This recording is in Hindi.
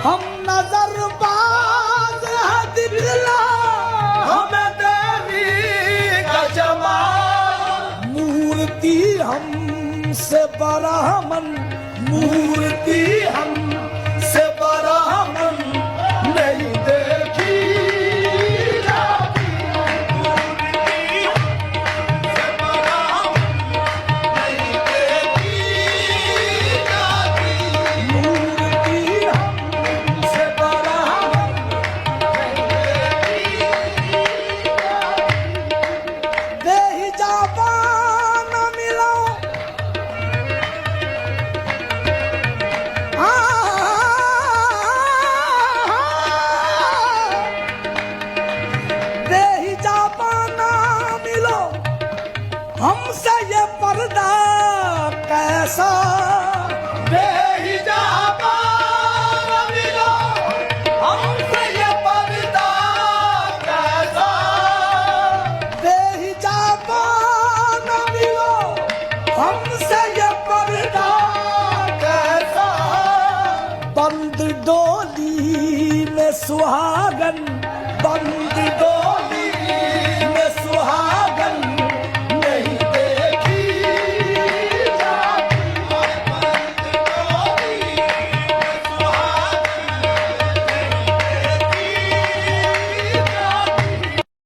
हम नजरबाज है दिखला हमें देवी का जमाल, मूर्ति हमसे ब्राह्मण, मूर्ति हमसे ब्राह्मण नहीं देखी जाती, मूर्ति हमसे ब्राह्मण नहीं देखी जाती, मूर्ति हमसे ब्राह्मण नहीं देखी जाती। देहि जापान मिलो देहि जापाना मिलो, हमसे ये पर्दा कैसा, देहि जापाना मिलो, हमसे ये पर्दा कैसा, देहि जापाना मिलो, हमसे ये पर्दा कैसा, बंद डोली में सुहागन